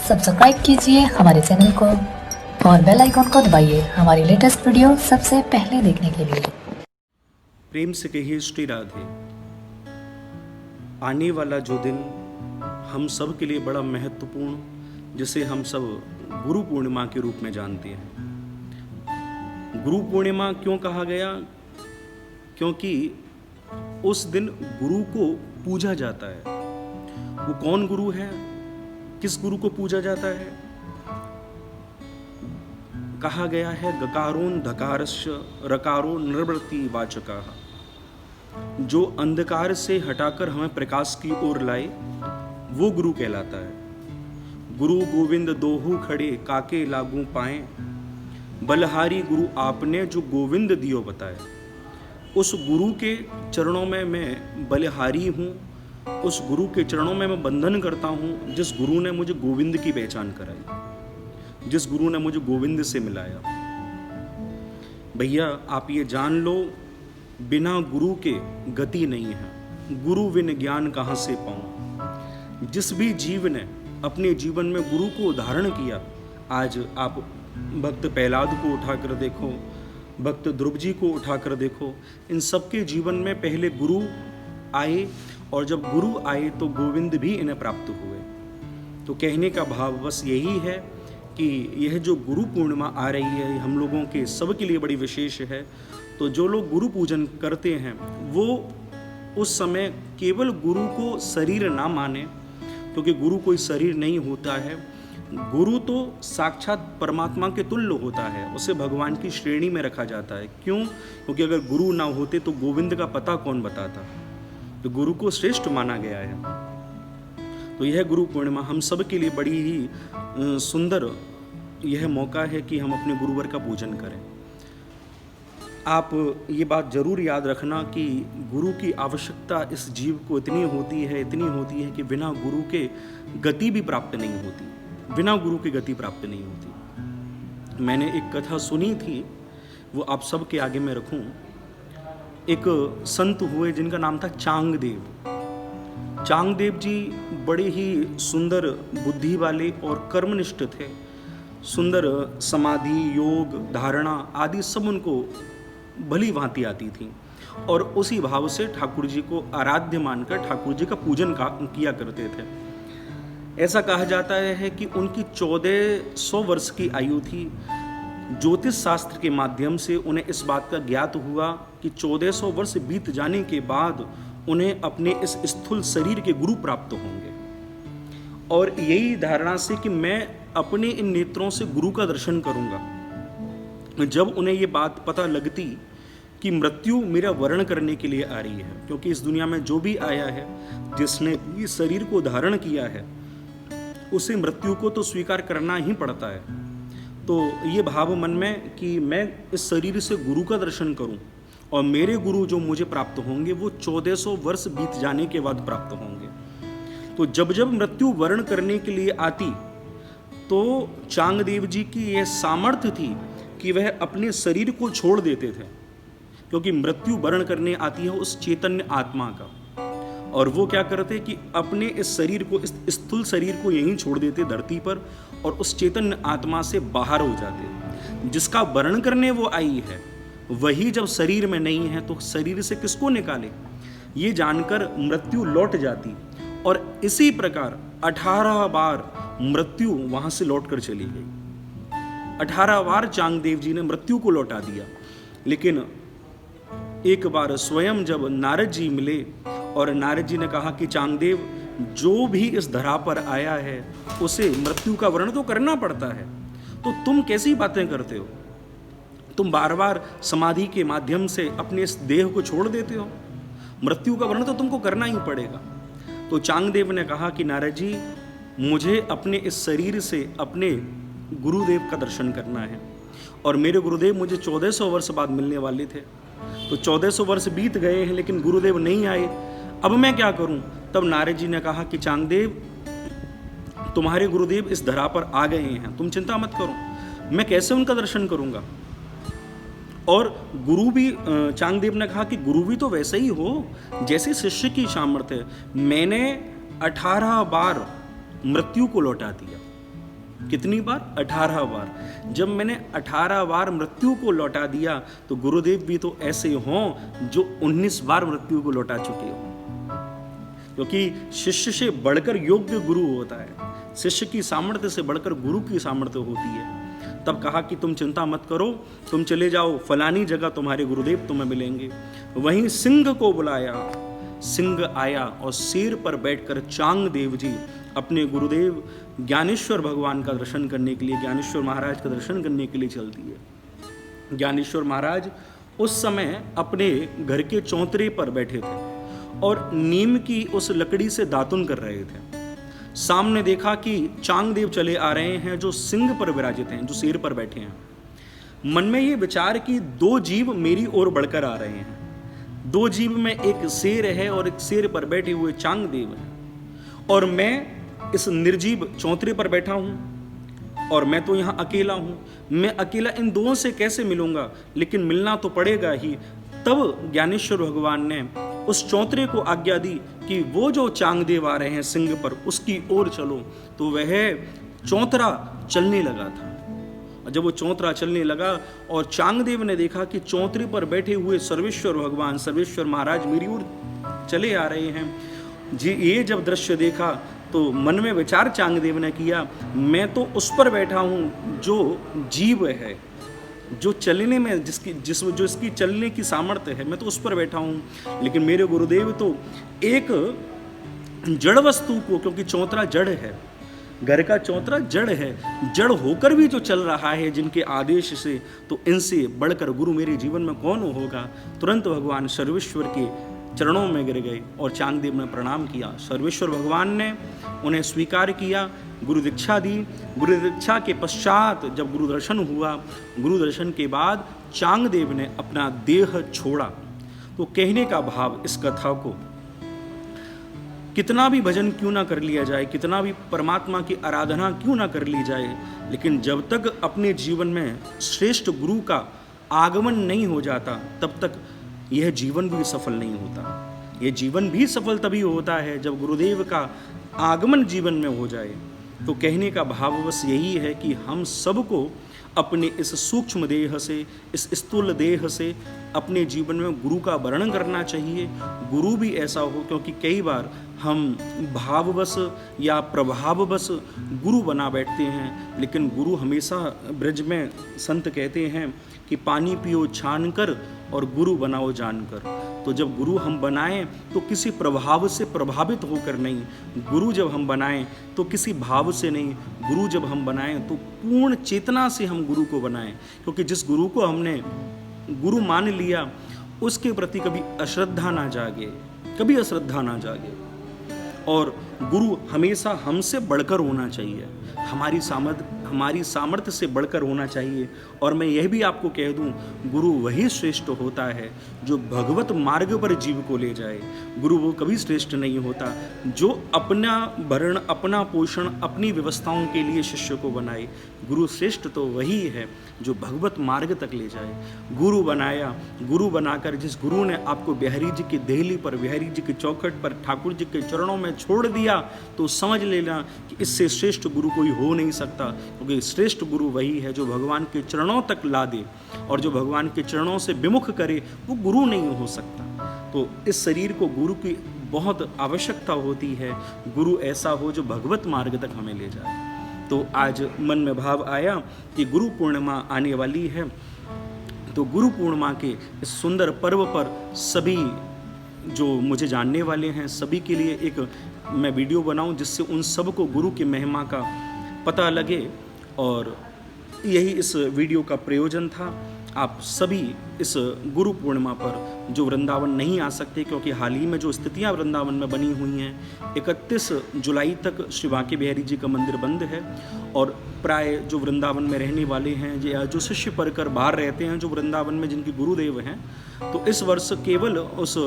Subscribe कीजिए हमारे channel को और बेल आइकॉन को दबाइए हमारी लेटेस्ट वीडियो सबसे पहले देखने के लिए। प्रेम से कहिए श्री राधे। आने वाला जो दिन हम सब के लिए बड़ा महत्वपूर्ण, जिसे हम सब गुरु पूर्णिमा के रूप में जानते हैं। गुरु पूर्णिमा क्यों कहा गया? क्योंकि उस दिन गुरु को पूजा जाता है। वो कौन गुरु है? किस गुरु को पूजा जाता है? कहा गया है गकारोन धकारस्य रकारो निर्वृत्ति वाचका। जो अंधकार से हटाकर हमें प्रकाश की ओर लाए वो गुरु कहलाता है। गुरु गोविंद दोहू खड़े काके लागू पाए, बलहारी गुरु आपने जो गोविंद दियो बताए। उस गुरु के चरणों में मैं बलहारी हूँ, उस गुरु के चरणों में मैं बंधन करता हूँ जिस गुरु ने मुझे गोविंद की पहचान कराई, जिस गुरु ने मुझे गोविंद से मिलाया। भैया आप ये जान लो, बिना गुरु के गति नहीं है। गुरु बिन ज्ञान कहाँ से पाऊँ। जिस भी जीव ने अपने जीवन में गुरु को धारण किया, आज आप भक्त प्रहलाद को उठाकर देखो, भक्त ध्रुव जी को उठाकर देखो, इन सबके जीवन में पहले गुरु आए और जब गुरु आए तो गोविंद भी इन्हें प्राप्त हुए। तो कहने का भाव बस यही है कि यह जो गुरु पूर्णिमा आ रही है हम लोगों के सब के लिए बड़ी विशेष है। तो जो लोग गुरु पूजन करते हैं वो उस समय केवल गुरु को शरीर ना माने, क्योंकि गुरु कोई शरीर नहीं होता है। गुरु तो साक्षात परमात्मा के तुल्य होता है, उसे भगवान की श्रेणी में रखा जाता है। क्यों? क्योंकि अगर गुरु ना होते तो गोविंद का पता कौन बताता। तो गुरु को श्रेष्ठ माना गया है। तो यह गुरु पूर्णिमा हम सब के लिए बड़ी ही सुंदर यह मौका है कि हम अपने गुरुवर का पूजन करें। आप ये बात जरूर याद रखना कि गुरु की आवश्यकता इस जीव को इतनी होती है कि बिना गुरु के गति भी प्राप्त नहीं होती, बिना गुरु की गति प्राप्त नहीं होती। मैंने एक कथा सुनी थी, वो आप सब के आगे में रखूं। एक संत हुए जिनका नाम था चांगदेव। चांगदेव जी बड़े ही सुंदर बुद्धि वाले और कर्मनिष्ठ थे। सुंदर समाधि, योग, धारणा आदि सब उनको भली भांति आती थी और उसी भाव से ठाकुर जी को आराध्य मानकर ठाकुर जी का पूजन किया करते थे। ऐसा कहा जाता है कि उनकी 1400 वर्ष की आयु थी। ज्योतिष शास्त्र के माध्यम से उन्हें इस बात का ज्ञात हुआ कि 1400 वर्ष बीत जाने के बाद उन्हें अपने इस स्थूल शरीर के गुरु प्राप्त होंगे। और यही धारणा से कि मैं अपने इन नेत्रों से गुरु का दर्शन करूंगा। जब उन्हें ये बात पता लगती कि मृत्यु मेरा वर्ण करने के लिए आ रही है, क्योंकि इस दुनिया में जो भी आया है, जिसने इस शरीर को धारण किया है, उसे मृत्यु को तो स्वीकार करना ही पड़ता है। तो ये भाव मन में कि मैं इस शरीर से गुरु का दर्शन करूं और मेरे गुरु जो मुझे प्राप्त होंगे वो 1400 वर्ष बीत जाने के बाद प्राप्त होंगे। तो जब जब मृत्यु वर्ण करने के लिए आती तो चांगदेव जी की यह सामर्थ्य थी कि वह अपने शरीर को छोड़ देते थे, क्योंकि मृत्यु वर्ण करने आती है उस चैतन्य आत्मा का। और वो क्या करते कि अपने इस शरीर को, इस स्थूल शरीर को यहीं छोड़ देते धरती पर और उस चैतन्य आत्मा से बाहर हो जाते। जिसका वर्ण करने वो आई है वही जब शरीर में नहीं है तो शरीर से किसको निकाले, ये जानकर मृत्यु लौट जाती। और इसी प्रकार 18 बार मृत्यु वहां से लौट कर चली गई। 18 बार चांगदेव जी ने मृत्यु को लौटा दिया। लेकिन एक बार स्वयं जब नारद जी मिले और नारद जी ने कहा कि चांगदेव, जो भी इस धरा पर आया है उसे मृत्यु का वर्ण तो करना पड़ता है, तो तुम कैसी बातें करते हो? तुम बार बार समाधि के माध्यम से अपने इस देह को छोड़ देते हो, मृत्यु का वर्ण तो तुमको करना ही पड़ेगा। तो चांगदेव ने कहा कि नारद जी, मुझे अपने इस शरीर से अपने गुरुदेव का दर्शन करना है और मेरे गुरुदेव मुझे 1400 वर्ष बाद मिलने वाले थे। तो 1400 वर्ष बीत गए हैं लेकिन गुरुदेव नहीं आए, अब मैं क्या करूं? तब नारद जी ने कहा कि चांगदेव, तुम्हारे गुरुदेव इस धरा पर आ गए हैं, तुम चिंता मत करो, मैं कैसे उनका दर्शन करूंगा? और गुरु भी, चांगदेव ने कहा कि गुरु भी तो वैसे ही हो जैसे शिष्य की सामर्थ्य है। मैंने 18 बार मृत्यु को लौटा दिया कितनी बार? 18 बार। जब मैंने 18 बार मृत्यु को लौटा दिया तो गुरुदेव भी तो ऐसे हों जो 19 बार मृत्यु को लौटा चुके हों, क्योंकि शिष्य से बढ़कर योग्य गुरु होता है, शिष्य की सामर्थ्य से बढ़कर गुरु की सामर्थ्य होती है। तब कहा कि तुम चिंता मत करो, तुम चले जाओ फलानी जगह, तुम्हारे गुरुदेव तुम्हें मिलेंगे। वहीं सिंह को बुलाया, सिंह आया और सिर पर बैठकर चांग देव जी अपने गुरुदेव ज्ञानेश्वर भगवान का दर्शन करने के लिए, ज्ञानेश्वर महाराज का दर्शन करने के लिए चल दिए। ज्ञानेश्वर महाराज उस समय अपने घर के चौतरे पर बैठे थे और नीम की उस लकड़ी से दातुन कर रहे थे। सामने देखा कि चांगदेव चले आ रहे हैं जो सिंह पर विराजित हैं, जो शेर पर बैठे हैं। मन में ये विचार कि 2 जीव मेरी ओर बढ़कर आ रहे हैं, 2 जीव में एक शेर है और एक शेर पर बैठे हुए चांगदेव हैं, और मैं इस निर्जीव चौतरे पर बैठा हूं और मैं तो यहां अकेला हूं। मैं अकेला इन दोनों से कैसे मिलूंगा? लेकिन मिलना तो पड़ेगा ही। तब ज्ञानेश्वर भगवान ने उस चौतरे को आज्ञा दी कि वो जो चांगदेव आ रहे हैं सिंह पर, उसकी ओर चलो। तो वह चौतरा चलने लगा था। जब वो चौतरा चलने लगा और चांगदेव ने देखा कि चौतरे पर बैठे हुए सर्वेश्वर भगवान, सर्वेश्वर महाराज मेरी ओर चले आ रहे हैं जी, ये जब दृश्य देखा तो मन में विचार चांगदेव ने किया, मैं तो उस पर बैठा हूँ जो जीव है, जो चलने में जो इसकी चलने की सामर्थ्य है, मैं तो उस पर बैठा हूँ। लेकिन मेरे गुरुदेव तो एक जड़ वस्तु को, क्योंकि चौतरा जड़ है, घर का चौतरा जड़ है, जड़ होकर भी जो चल रहा है जिनके आदेश से, तो इनसे बढ़कर गुरु मेरे जीवन में कौन होगा। तुरंत भगवान सर्वेश्वर के चरणों में गिर गए और चांगदेव ने प्रणाम किया। सर्वेश्वर भगवान ने उन्हें स्वीकार किया, गुरु दीक्षा दी। गुरु दीक्षा के पश्चात जब गुरु दर्शन हुआ, गुरु दर्शन के बाद चांगदेव ने अपना देह छोड़ा। तो कहने का भाव इस कथा को, कितना भी भजन क्यों ना कर लिया जाए, कितना भी परमात्मा की आराधना क्यों ना कर ली जाए, लेकिन जब तक अपने जीवन में श्रेष्ठ गुरु का आगमन नहीं हो जाता, तब तक यह जीवन भी सफल नहीं होता। यह जीवन भी सफल तभी होता है जब गुरुदेव का आगमन जीवन में हो जाए। तो कहने का भाव बस यही है कि हम सबको अपने इस सूक्ष्म देह से, इस स्थूल देह से अपने जीवन में गुरु का वर्णन करना चाहिए। गुरु भी ऐसा हो, क्योंकि कई बार हम भाववश या प्रभाववश गुरु बना बैठते हैं, लेकिन गुरु हमेशा ब्रज में संत कहते हैं कि पानी पियो छान कर और गुरु बनाओ जानकर। तो जब गुरु हम बनाएं तो किसी प्रभाव से प्रभावित होकर नहीं, गुरु जब हम बनाएं तो किसी भाव से नहीं, गुरु जब हम बनाएं तो पूर्ण चेतना से हम गुरु को बनाएं। क्योंकि जिस गुरु को हमने गुरु मान लिया, उसके प्रति कभी अश्रद्धा ना जागे, कभी अश्रद्धा ना जागे। और गुरु हमेशा हमसे बढ़कर होना चाहिए, हमारी सामर्थ्य से बढ़कर होना चाहिए। और मैं यह भी आपको कह दूं, गुरु वही श्रेष्ठ होता है जो भगवत मार्ग पर जीव को ले जाए। गुरु वो कभी श्रेष्ठ नहीं होता जो अपना भरण, अपना पोषण, अपनी व्यवस्थाओं के लिए शिष्य को बनाए। गुरु श्रेष्ठ तो वही है जो भगवत मार्ग तक ले जाए। गुरु बनाया, गुरु बनाकर जिस गुरु ने आपको बिहारी जी की देहली पर, बिहारी जी की चौखट पर, ठाकुर जी के चरणों में छोड़ दिया, तो समझ लेना कि इससे श्रेष्ठ गुरु कोई हो नहीं सकता। क्योंकि श्रेष्ठ गुरु वही है जो भगवान के चरणों तक ला दे, और जो भगवान के चरणों से विमुख करे वो गुरु नहीं हो सकता। तो इस शरीर को गुरु की बहुत आवश्यकता होती है। गुरु ऐसा हो जो भगवत मार्ग तक हमें ले जाए। तो आज मन में भाव आया कि गुरु पूर्णिमा आने वाली है, तो गुरु पूर्णिमा के इस सुंदर पर्व पर सभी जो मुझे जानने वाले हैं, सभी के लिए एक मैं वीडियो बनाऊं जिससे उन सबको गुरु की महिमा का पता लगे। और यही इस वीडियो का प्रयोजन था। आप सभी इस गुरु पूर्णिमा पर जो वृंदावन नहीं आ सकते, क्योंकि हाल ही में जो स्थितियां वृंदावन में बनी हुई हैं, 31 जुलाई तक श्री बांके बिहारी जी का मंदिर बंद है। और प्राय जो वृंदावन में रहने वाले हैं या जो शिष्य पढ़कर बाहर रहते हैं, जो वृंदावन में जिनके गुरुदेव हैं, तो इस वर्ष केवल उस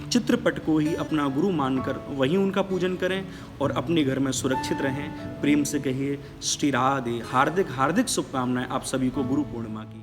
चित्रपट को ही अपना गुरु मानकर वहीं उनका पूजन करें और अपने घर में सुरक्षित रहें। प्रेम से कहिए श्री राधे। हार्दिक हार्दिक शुभकामनाएं आप सभी को गुरु पूर्णिमा की।